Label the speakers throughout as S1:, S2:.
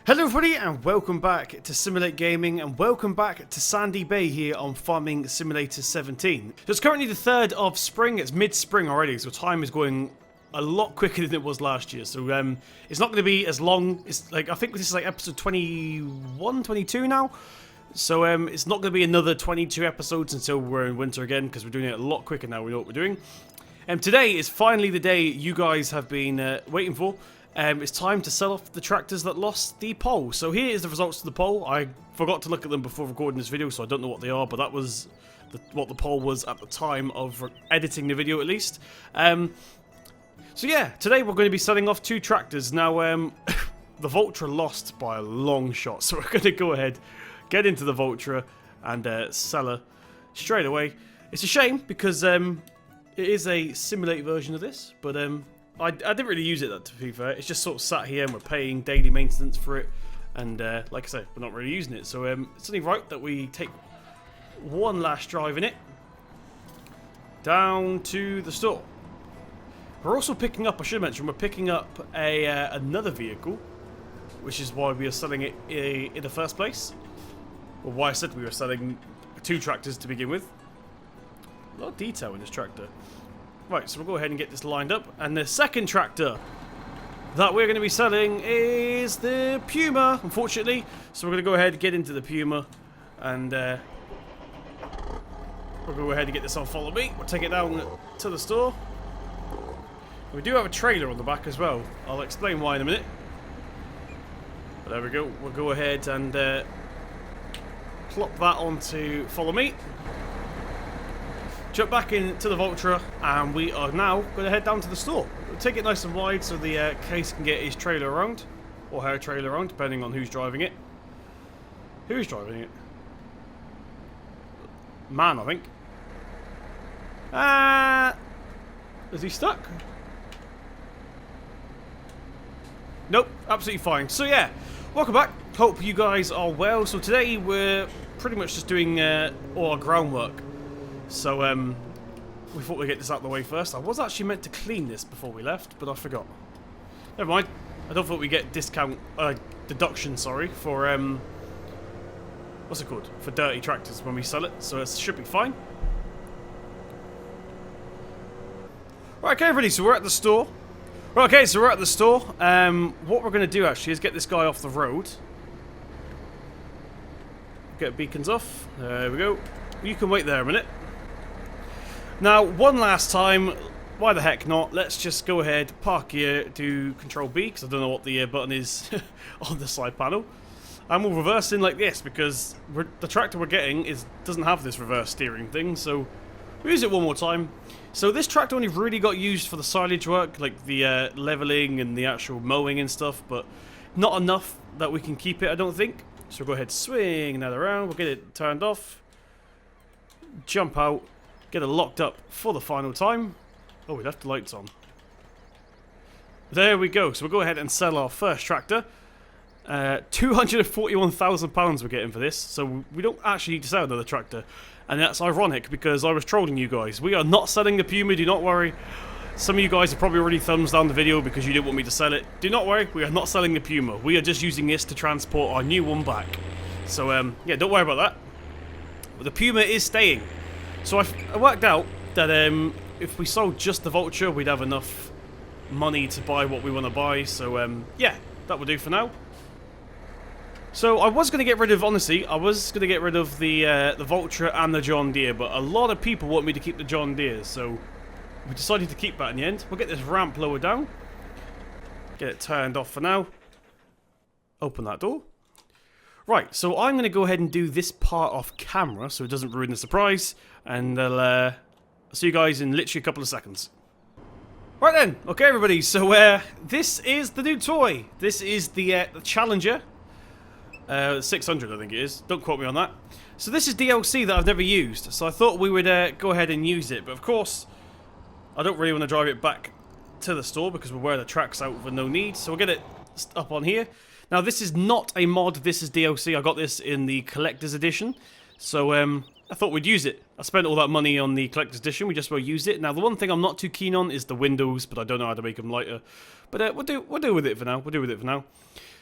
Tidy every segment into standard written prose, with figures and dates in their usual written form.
S1: Hello everybody and welcome back to Simulate Gaming and welcome back to Sandy Bay here on Farming Simulator 17. So it's currently the 3rd of spring, it's mid-spring already, so time is going a lot quicker than it was last year. So it's not going to be as long, it's like, I think this is like episode 21, 22 now. So it's not going to be another 22 episodes until we're in winter again because we're doing it a lot quicker now, we know what we're doing. And today is finally the day you guys have been waiting for. It's time to sell off the tractors that lost the poll. So here is the results of the poll. I forgot to look at them before recording this video, so I don't know what they are, but that was what the poll was at the time of editing the video at least. So yeah, today we're going to be selling off 2 tractors. Now, the Valtra lost by a long shot, so we're going to go ahead, get into the Valtra and sell her straight away. It's a shame because it is a simulate version of this, but I didn't really use it, to be fair. It's just sort of sat here and we're paying daily maintenance for it. And like I say, we're not really using it. So it's only right that we take one last drive in it down to the store. We're also picking up, I should mention, we're picking up another vehicle, which is why we are selling it in the first place. Or why I said we were selling 2 tractors to begin with. A lot of detail in this tractor. Right, so we'll go ahead and get this lined up. And the second tractor that we're going to be selling is the Puma, unfortunately. So we're going to go ahead and get into the Puma. And we'll go ahead and get this on Follow Me. We'll take it down to the store. We do have a trailer on the back as well. I'll explain why in a minute. But there we go. We'll go ahead and plop that onto Follow Me. Jump back into the Valtra, and we are now going to head down to the store. We'll take it nice and wide so the Case can get his trailer around, or her trailer around, depending on who's driving it. Who's driving it? Man, I think. Is he stuck? Nope, absolutely fine. So yeah, welcome back. Hope you guys are well. So today we're pretty much just doing all our groundwork. So, we thought we'd get this out of the way first. I was actually meant to clean this before we left, but I forgot. Never mind. I don't think we get deduction, sorry, for, what's it called? For dirty tractors when we sell it, so it should be fine. Right, okay, everybody, so we're at the store. Right, okay, so we're at the store. What we're going to do, actually, is get this guy off the road. Get beacons off. There we go. You can wait there a minute. Now, one last time, why the heck not? Let's just go ahead, park here, do Control B, because I don't know what the button is on the side panel. And we'll reverse in like this, because the tractor we're getting doesn't have this reverse steering thing, so we'll use it one more time. So this tractor only really got used for the silage work, like the leveling and the actual mowing and stuff, but not enough that we can keep it, I don't think. So we'll go ahead, swing that around, we'll get it turned off, jump out, get it locked up for the final time. Oh, we left the lights on. There we go. So we'll go ahead and sell our first tractor. £241,000 we're getting for this. So we don't actually need to sell another tractor. And that's ironic because I was trolling you guys. We are not selling the Puma, do not worry. Some of you guys have probably already thumbs down the video because you didn't want me to sell it. Do not worry, we are not selling the Puma. We are just using this to transport our new one back. So yeah, don't worry about that. But the Puma is staying. So I worked out that if we sold just the Valtra, we'd have enough money to buy what we want to buy. So yeah, that will do for now. So I was going to get rid of, honestly, I was going to get rid of the Valtra and the John Deere, but a lot of people want me to keep the John Deere, so we decided to keep that in the end. We'll get this ramp lower down, get it turned off for now. Open that door. Right, so I'm going to go ahead and do this part off camera so it doesn't ruin the surprise, and I'll see you guys in literally a couple of seconds. Right then, okay everybody, so this is the new toy. This is the Challenger, 600 I think it is, don't quote me on that. So this is DLC that I've never used, so I thought we would go ahead and use it, but of course, I don't really want to drive it back to the store because we'll wear the tracks out for no need, so we'll get it up on here. Now, this is not a mod, this is DLC. I got this in the Collector's Edition, so I thought we'd use it. I spent all that money on the Collector's Edition, we just will use it. Now, the one thing I'm not too keen on is the windows, but I don't know how to make them lighter. But we'll do with it for now,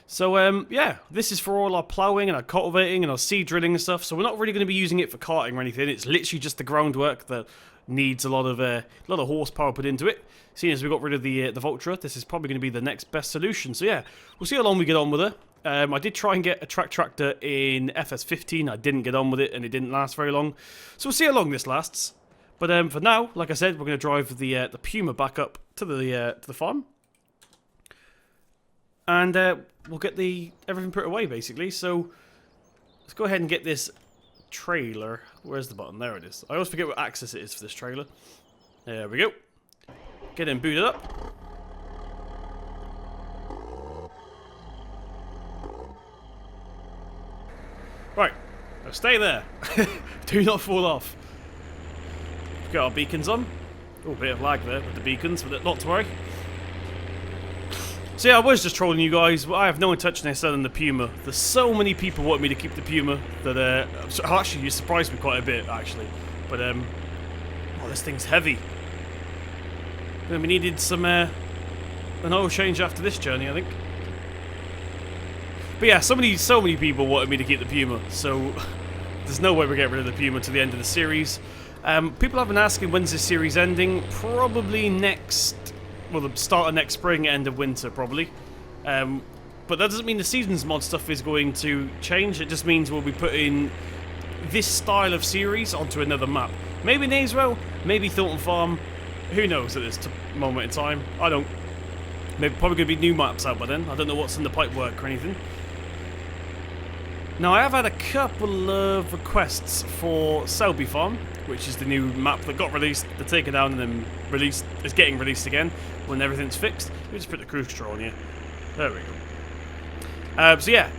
S1: So yeah, this is for all our ploughing and our cultivating and our seed drilling and stuff. So we're not really going to be using it for carting or anything. It's literally just the groundwork that needs a lot of horsepower put into it. Seeing as we got rid of the Valtra, this is probably going to be the next best solution. So yeah, we'll see how long we get on with her. I did try and get a track tractor in FS15. I didn't get on with it, and it didn't last very long. So we'll see how long this lasts. But for now, like I said, we're going to drive the Puma back up to the farm, and we'll get everything put away basically. So let's go ahead and get this trailer. Where's the button? There it is. I always forget what axis it is for this trailer. There we go. Get him booted up. Right, now stay there. Do not fall off. Got our beacons on. Oh, a bit of lag there with the beacons, but not to worry. So yeah, I was just trolling you guys. I have no intention of selling the Puma. There's so many people want me to keep the Puma that actually you surprised me quite a bit actually. But oh, this thing's heavy. Then we needed some an oil change after this journey, I think. But yeah, so many people wanted me to keep the Puma, so there's no way we're getting rid of the Puma to the end of the series. People have been asking when's this series ending. Probably next, well, the start of next spring, end of winter, probably. But that doesn't mean the Seasons mod stuff is going to change. It just means we'll be putting this style of series onto another map. Maybe Nayswell, maybe Thornton Farm. Who knows at this moment in time? I don't. Maybe probably going to be new maps out by then. I don't know what's in the pipework or anything. Now, I have had a couple of requests for Selby Farm, which is the new map that got released, they're taken down and then released, is getting released again when everything's fixed. Let me just put the cruise control on here. There we go. So yeah,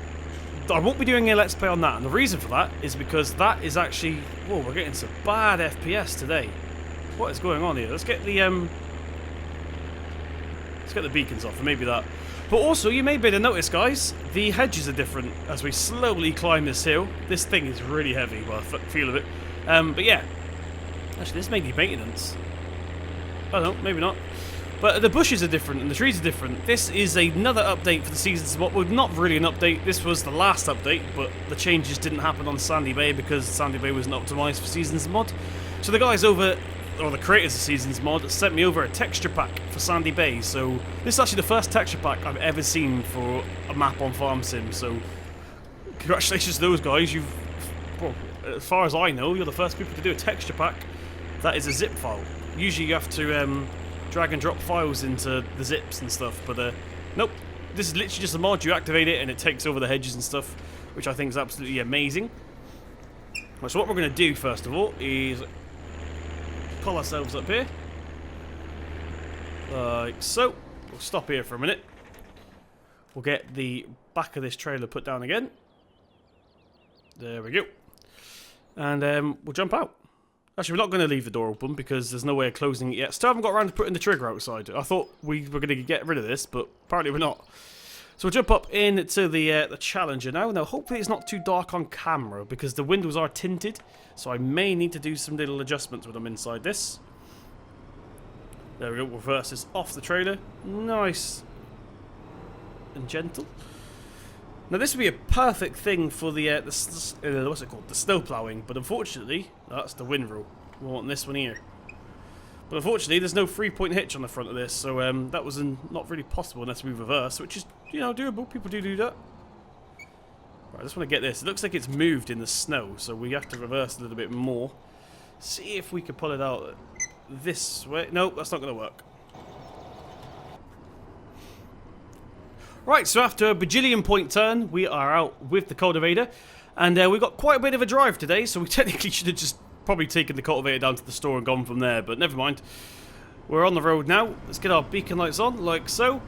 S1: I won't be doing a Let's Play on that, and the reason for that is because that is actually... Whoa, we're getting some bad FPS today. What is going on here? Let's get the beacons off, and maybe that. But also, you may be able to notice, guys, the hedges are different as we slowly climb this hill. This thing is really heavy, by the feel of it. But yeah, actually, this may need maintenance. I don't know, maybe not. But the bushes are different and the trees are different. This is another update for the Seasons mod. Well, not really an update. This was the last update, but the changes didn't happen on Sandy Bay because Sandy Bay wasn't optimised for Seasons mod. So the guys over... or the creators of Seasons mod sent me over a texture pack for Sandy Bay. So this is actually the first texture pack I've ever seen for a map on Farm Sim. So congratulations to those guys. Well, as far as I know, you're the first people to do a texture pack that is a zip file. Usually you have to drag and drop files into the zips and stuff, but nope. This is literally just a mod. You activate it and it takes over the hedges and stuff, which I think is absolutely amazing. Right, so what we're going to do first of all is pull ourselves up here, like so. We'll stop here for a minute. We'll get the back of this trailer put down again. There we go. And we'll jump out. Actually, we're not going to leave the door open because there's no way of closing it yet. Still haven't got around to putting the trigger outside. I thought we were going to get rid of this, but apparently we're not. So we'll jump up into the Challenger now. Now, hopefully it's not too dark on camera because the windows are tinted. So I may need to do some little adjustments when I'm inside this. There we go. Reverse this off the trailer. Nice and gentle. Now this would be a perfect thing for the what's it called? The snow ploughing. But unfortunately, that's the wind rule. We want this one here. But unfortunately, there's no 3-point hitch on the front of this, so that was not really possible unless we reverse, which is, you know, doable. People do that. Right, I just want to get this. It looks like it's moved in the snow, so we have to reverse a little bit more. See if we can pull it out this way. Nope, that's not going to work. Right, so after a bajillion point turn, we are out with the cultivator, and we've got quite a bit of a drive today, so we technically should have just probably taken the cultivator down to the store and gone from there, but never mind. We're on the road now. Let's get our beacon lights on, like so,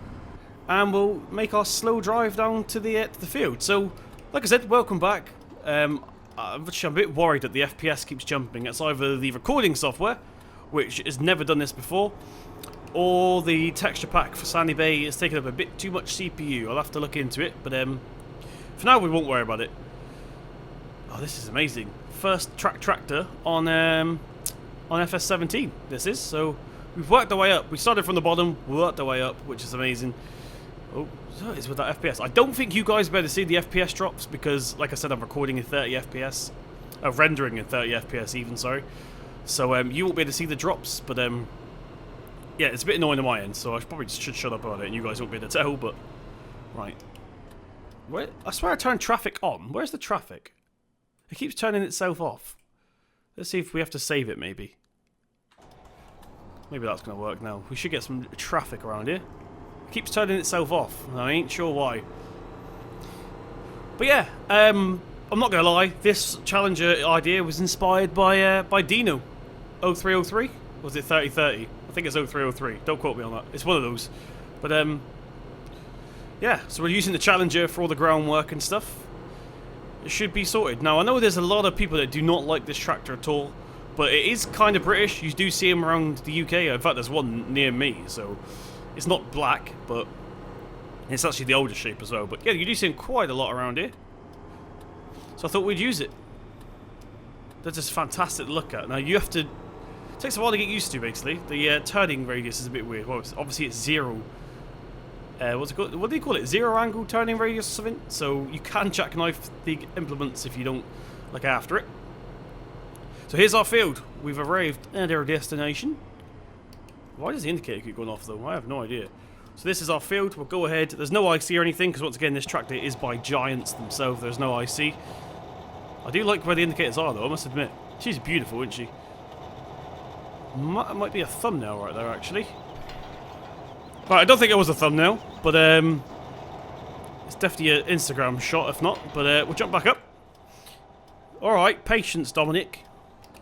S1: and we'll make our slow drive down to the field. So, like I said, welcome back. I'm a bit worried that the FPS keeps jumping. It's either the recording software, which has never done this before, or the texture pack for Sandy Bay is taking up a bit too much CPU. I'll have to look into it, but for now we won't worry about it. Oh, this is amazing. First tractor on FS17 this is, so we've worked our way up. We started from the bottom, we worked our way up, which is amazing. Oh, so it is with that FPS. I don't think you guys better see the FPS drops because, like I said, I'm recording in 30 FPS. Rendering in 30 FPS even, sorry. So you won't be able to see the drops, but yeah, it's a bit annoying on my end, so I probably should shut up about it and you guys won't be able to tell, but... Right. Where, I swear I turned traffic on. Where's the traffic? It keeps turning itself off. Let's see if we have to save it, maybe. Maybe that's going to work now. We should get some traffic around here. It keeps turning itself off. I ain't sure why. But yeah, I'm not going to lie. This Challenger idea was inspired by Dino. 0303? Or was it 3030? I think it's 0303. Don't quote me on that. It's one of those. But yeah, so we're using the Challenger for all the groundwork and stuff. It should be sorted. Now, I know there's a lot of people that do not like this tractor at all, but it is kind of British. You do see them around the UK. In fact, there's one near me, so it's not black, but it's actually the older shape as well. But yeah, you do see them quite a lot around here. So I thought we'd use it. They're just fantastic to look at. Now, you have to... It takes a while to get used to, basically. The turning radius is a bit weird. Well, obviously, it's zero. What's it called? What do you call it? Zero angle turning radius or something? So you can jackknife the implements if you don't look after it. So here's our field. We've arrived at our destination. Why does the indicator keep going off though? I have no idea. So this is our field. We'll go ahead. There's no IC or anything because once again this tractor is by giants themselves. There's no IC. I do like where the indicators are though, I must admit. She's beautiful, isn't she? Might be a thumbnail right there actually. Right, I don't think it was a thumbnail, but it's definitely an Instagram shot if not. But we'll jump back up. Alright, patience, Dominic.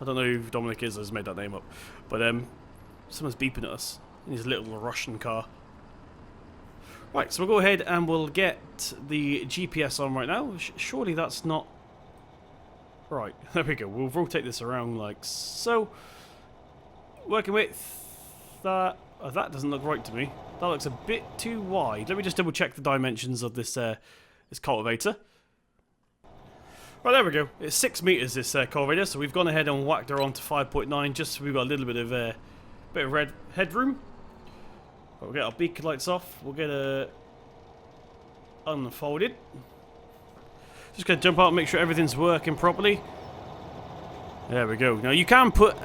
S1: I don't know who Dominic is, I just made that name up. But someone's beeping at us in his little Russian car. Right, so we'll go ahead and we'll get the GPS on right now. Surely that's not... Right, there we go. We'll rotate this around like so. Working with that... Oh, that doesn't look right to me. That looks a bit too wide. Let me just double check the dimensions of this this cultivator. Right, there we go. It's 6 meters, this cultivator, so we've gone ahead and whacked her on to 5.9 just so we've got a little bit of red headroom. We'll get our beacon lights off. We'll get her unfolded. Just going to jump out and make sure everything's working properly. There we go. Now you can put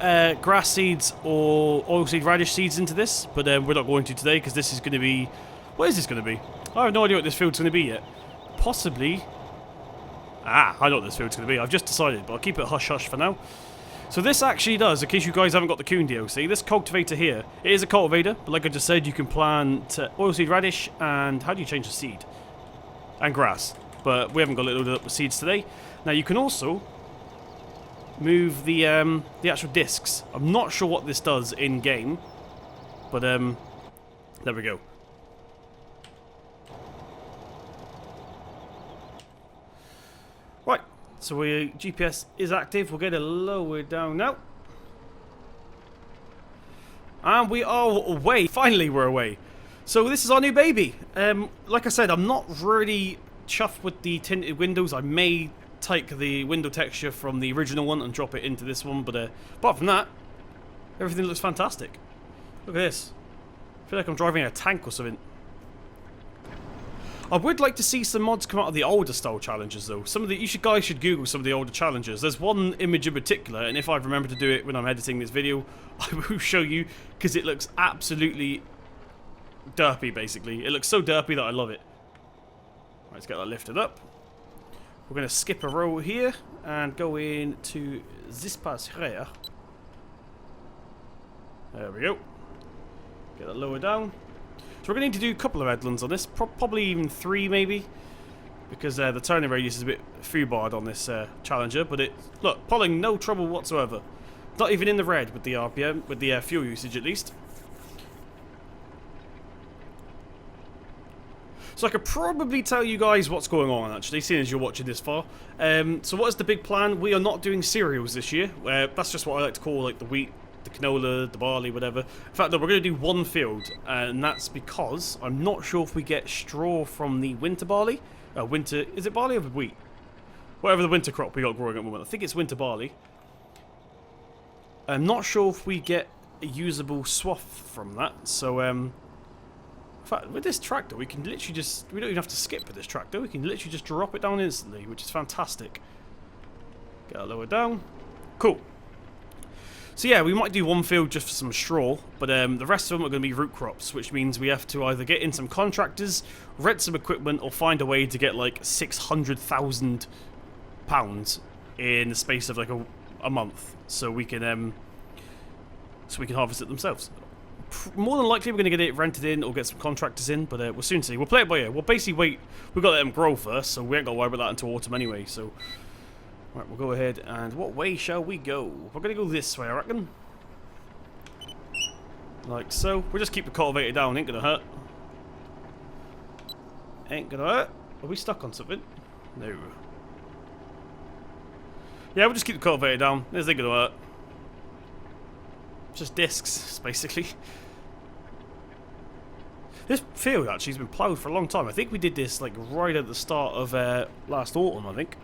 S1: grass seeds or oilseed radish seeds into this, but we're not going to today because this is going to be... What is this going to be? I have no idea what this field's going to be yet. Possibly... I know what this field's going to be. I've just decided, but I'll keep it hush-hush for now. So this actually does, in case you guys haven't got the Coon DLC, this cultivator here, it is a cultivator, but like I just said, you can plant oilseed radish and... How do you change the seed? And grass. But we haven't got it loaded up with seeds today. Now you can also... move the actual discs. I'm not sure what this does in game, but there we go. Right, so GPS is active. We'll get it lowered down now, and we are away. Finally, we're away. So this is our new baby. Like I said, I'm not really chuffed with the tinted windows. I may take the window texture from the original one and drop it into this one, but apart from that, everything looks fantastic. Look at this. I feel like I'm driving a tank or something. I would like to see some mods come out of the older style Challengers though. Some of the guys should Google some of the older Challengers. There's one image in particular, and if I remember to do it when I'm editing this video, I will show you because it looks absolutely derpy. Basically, it looks so derpy that I love it. Right, let's get that lifted up. We're going to skip a row here and go into this pass here. There we go. Get that lower down. So we're going to need to do a couple of headlands on this, probably even 3 maybe, because the turning radius is a bit foobarred on this Challenger. But look, pulling no trouble whatsoever. Not even in the red with the RPM, with the fuel usage at least. So I could probably tell you guys what's going on, actually, seeing as you're watching this far. So what is the big plan? We are not doing cereals this year. That's just what I like to call like the wheat, the canola, the barley, whatever. In fact, no, we're going to do one field, and that's because I'm not sure if we get straw from the winter barley. Is it barley or wheat? Whatever the winter crop we got growing at the moment. I think it's winter barley. I'm not sure if we get a usable swath from that, so I fact, with this tractor, we can literally just... We don't even have to skip with this tractor. We can literally just drop it down instantly, which is fantastic. Get it lower down. Cool. So yeah, we might do one field just for some straw, but the rest of them are going to be root crops, which means we have to either get in some contractors, rent some equipment, or find a way to get like £600,000 in the space of like a month, so we can harvest it themselves. More than likely, we're going to get it rented in or get some contractors in, but we'll soon see. We'll play it by ear. We'll basically wait. We've got to let them grow first, so we ain't got to worry about that until autumn anyway. So, right, we'll go ahead and what way shall we go? We're going to go this way, I reckon. Like so. We'll just keep the cultivator down. Ain't going to hurt. Ain't going to hurt. Are we stuck on something? No. Yeah, we'll just keep the cultivator down. There's ain't going to hurt. Just discs, basically. This field actually has been ploughed for a long time. I think we did this like right at the start of last autumn, I think.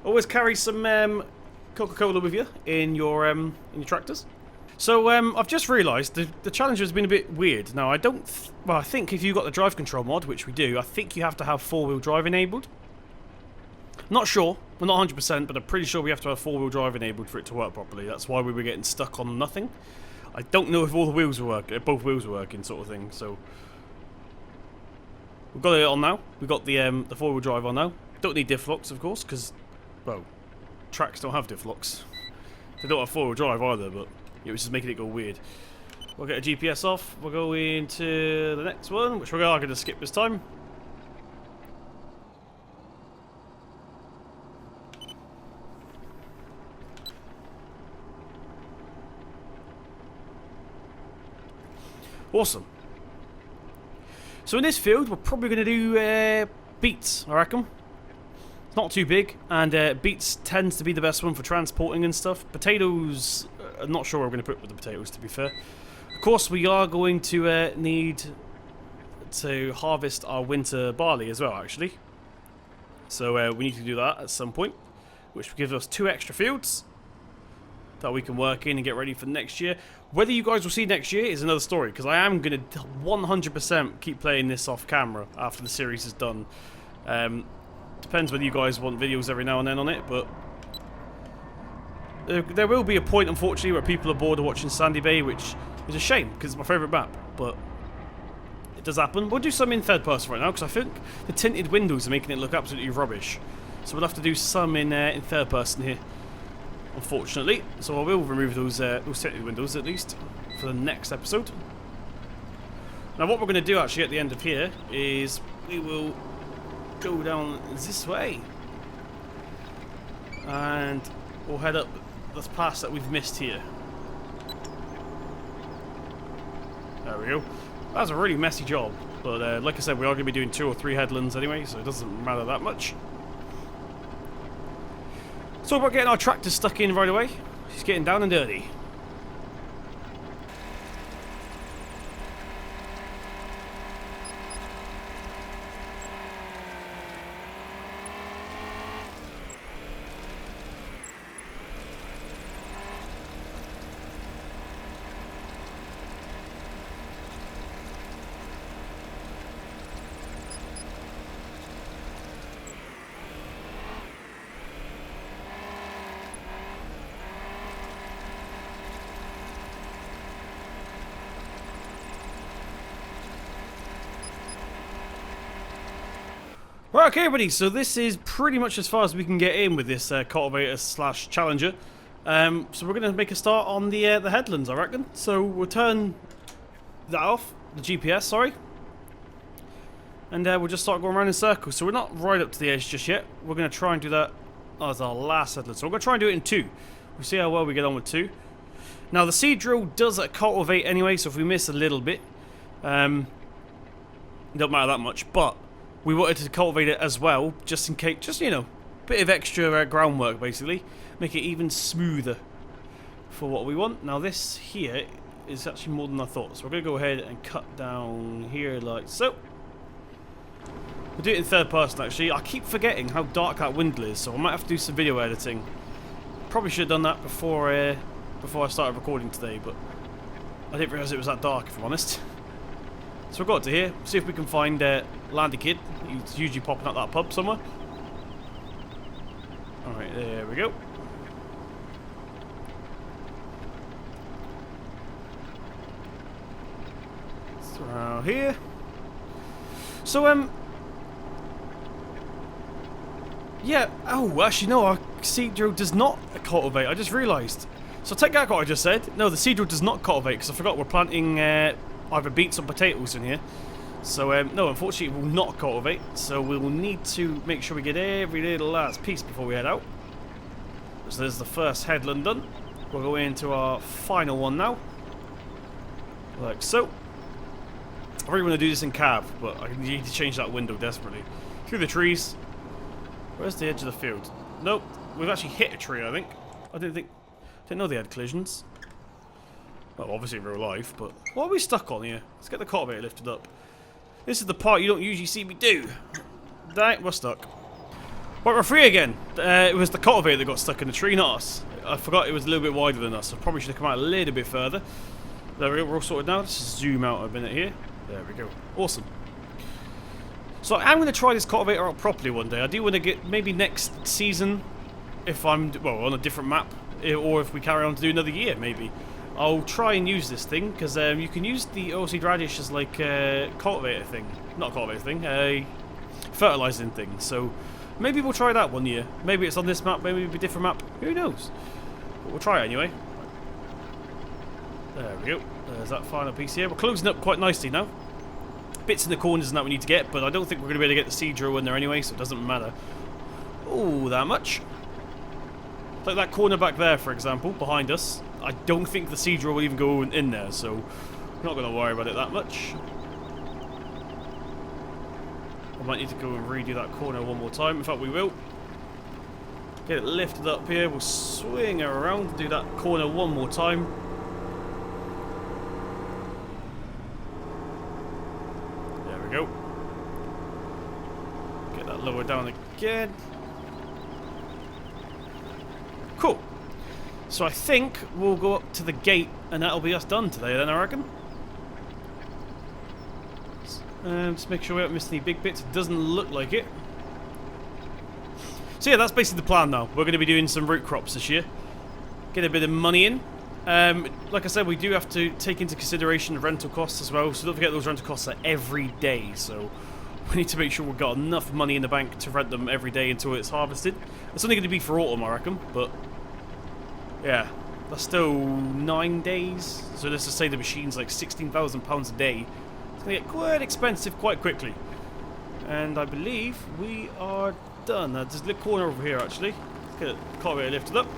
S1: Always carry some Coca-Cola with you in your tractors. So I've just realised the challenge has been a bit weird. Now I don't. Well, I think if you've got the drive control mod, which we do, I think you have to have 4-wheel drive enabled. Not sure. We're not 100%, but I'm pretty sure we have to have 4-wheel drive enabled for it to work properly. That's why we were getting stuck on nothing. I don't know if all the wheels were working, both wheels were working, sort of thing. So we've got it on now. We've got the 4-wheel drive on now. Don't need diff locks, of course, because well, tracks don't have diff locks. They don't have 4-wheel drive either, but it was just making it go weird. We'll get a GPS off. We'll go into the next one, which we're going to skip this time. Awesome. So in this field, we're probably going to do beets, I reckon. It's not too big, and beets tends to be the best one for transporting and stuff. Potatoes, I'm not sure what we're going to put with the potatoes, to be fair. Of course, we are going to need to harvest our winter barley as well, actually. So we need to do that at some point, which gives us 2 extra fields that we can work in and get ready for next year. Whether you guys will see next year is another story, because I am going to 100% keep playing this off camera after the series is done. Depends whether you guys want videos every now and then on it, but there will be a point, unfortunately, where people are bored of watching Sandy Bay, which is a shame, because it's my favourite map, but it does happen. We'll do some in third person right now, because I think the tinted windows are making it look absolutely rubbish. So we'll have to do some in third person here, unfortunately. So I will remove those tinted windows, at least, for the next episode. Now what we're going to do, actually, at the end of here, is we will go down this way. And we'll head up this pass that we've missed here. There we go. That was a really messy job, but like I said, we are going to be doing 2 or 3 headlands anyway, so it doesn't matter that much. So we're getting our tractor stuck in right away. She's getting down and dirty. Right, okay everybody, so this is pretty much as far as we can get in with this cultivator slash challenger. So we're going to make a start on the headlands, I reckon. So we'll turn that off, the GPS, sorry. And we'll just start going around in circles. So we're not right up to the edge just yet. We're going to try and do that as our last headland. So we're going to try and do it in 2. We'll see how well we get on with 2. Now the seed drill does cultivate anyway, so if we miss a little bit, it don't matter that much, but we wanted to cultivate it as well, just in case, just, you know, bit of extra groundwork, basically. Make it even smoother for what we want. Now this here is actually more than I thought, so we're going to go ahead and cut down here like so. We'll do it in third person, actually. I keep forgetting how dark that window is, so I might have to do some video editing. Probably should have done that before I started recording today, but I didn't realise it was that dark, if I'm honest. So we'll go up to here, see if we can find Landy Kid. He's usually popping out that pub somewhere. Alright, there we go. Around here. So, yeah, oh, actually, no, our seed drill does not cultivate. I just realised. So, take back what I just said. No, the seed drill does not cultivate because I forgot we're planting either beets or potatoes in here. So, no, unfortunately, it will not cultivate. So, we will need to make sure we get every little last piece before we head out. So, there's the first headland done. We'll go into our final one now. Like so. I really want to do this in cab, but I need to change that window desperately. Through the trees. Where's the edge of the field? Nope. We've actually hit a tree, I think. I didn't know they had collisions. Well, obviously in real life, but what are we stuck on here? Let's get the cultivator lifted up. This is the part you don't usually see me do. Dang, we're stuck. Right, we're free again. It was the cultivator that got stuck in the tree, not us. I forgot it was a little bit wider than us. I probably should have come out a little bit further. There we go, we're all sorted now. Let's just zoom out a minute here. There we go. Awesome. So I'm going to try this cultivator out properly one day. I do want to get maybe next season, if I'm, well, on a different map, or if we carry on to do another year, maybe. I'll try and use this thing, because you can use the oilseed radish as like a cultivator thing. Not a cultivator thing, a fertilizing thing. So maybe we'll try that one year. Maybe it's on this map, maybe it'll be a different map. Who knows? But we'll try it anyway. There we go. There's that final piece here. We're closing up quite nicely now. Bits in the corners and that we need to get, but I don't think we're going to be able to get the seed drill in there anyway, so it doesn't matter. Oh, that much. Like that corner back there, for example, behind us. I don't think the seed drill will even go in there, so I'm not going to worry about it that much. I might need to go and redo that corner one more time. In fact, we will. Get it lifted up here. We'll swing around and do that corner one more time. Go. Get that lower down again. Cool. So I think we'll go up to the gate and that'll be us done today then, I reckon. Just make sure we don't miss any big bits. It doesn't look like it. So yeah, that's basically the plan now. We're going to be doing some root crops this year. Get a bit of money in. Like I said, we do have to take into consideration the rental costs as well, so don't forget those rental costs are every day, so we need to make sure we've got enough money in the bank to rent them every day until it's harvested. It's only going to be for autumn, I reckon, but yeah, that's still 9 days, so let's just say the machine's like £16,000 a day. It's going to get quite expensive quite quickly, and I believe we are done. There's a little corner over here actually. Let's get the cultivator lifted up.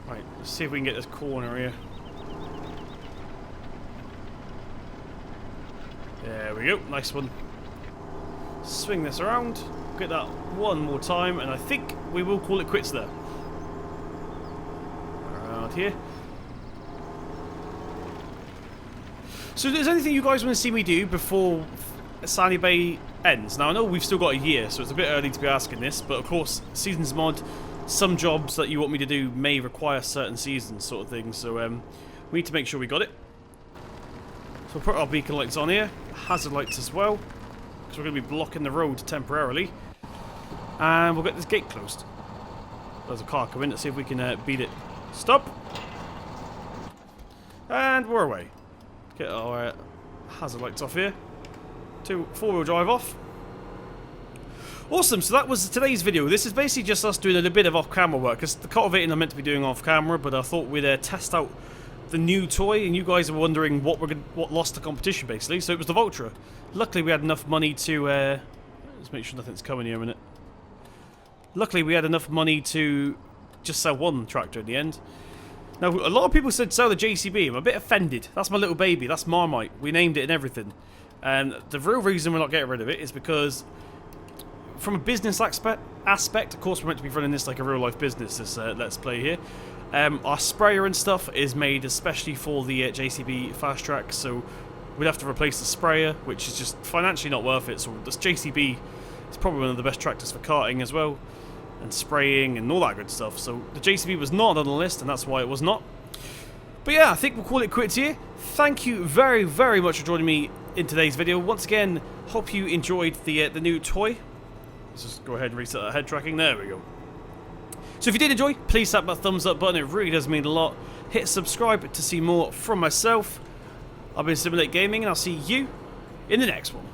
S1: Right, let's see if we can get this corner here. There we go, nice one. Swing this around, get that one more time, and I think we will call it quits there. Around here. So is there anything you guys want to see me do before Sunny Bay ends? Now I know we've still got a year, so it's a bit early to be asking this, but of course, Seasons Mod, some jobs that you want me to do may require certain seasons sort of thing, so we need to make sure we got it. So we'll put our beacon lights on here, hazard lights as well, because we're going to be blocking the road temporarily. And we'll get this gate closed. There's a car coming, let's see if we can beat it. Stop! And we're away. Get our hazard lights off here. 4-wheel drive off. Awesome, so that was today's video. This is basically just us doing a little bit of off-camera work, because the cultivating I'm meant to be doing off-camera, but I thought we'd test out the new toy, and you guys are wondering what lost the competition, basically. So it was the Valtra. Luckily, we had enough money to... let's make sure nothing's coming here a minute. Luckily, we had enough money to just sell one tractor in the end. Now, a lot of people said sell the JCB. I'm a bit offended. That's my little baby. That's Marmite. We named it and everything. And the real reason we're not getting rid of it is because... from a business aspect, of course we're meant to be running this like a real life business, this Let's Play here. Our sprayer and stuff is made especially for the JCB Fast Track, so we'd have to replace the sprayer, which is just financially not worth it. So this JCB is probably one of the best tractors for karting as well, and spraying and all that good stuff. So the JCB was not on the list, and that's why it was not. But But yeah, I think we'll call it quits here. Thank you very, very much for joining me in today's video. Once again, hope you enjoyed the new toy. Let's just go ahead and reset that head tracking. There we go. So if you did enjoy, please tap that thumbs up button. It really does mean a lot. Hit subscribe to see more from myself. I've been Simulate Gaming, and I'll see you in the next one.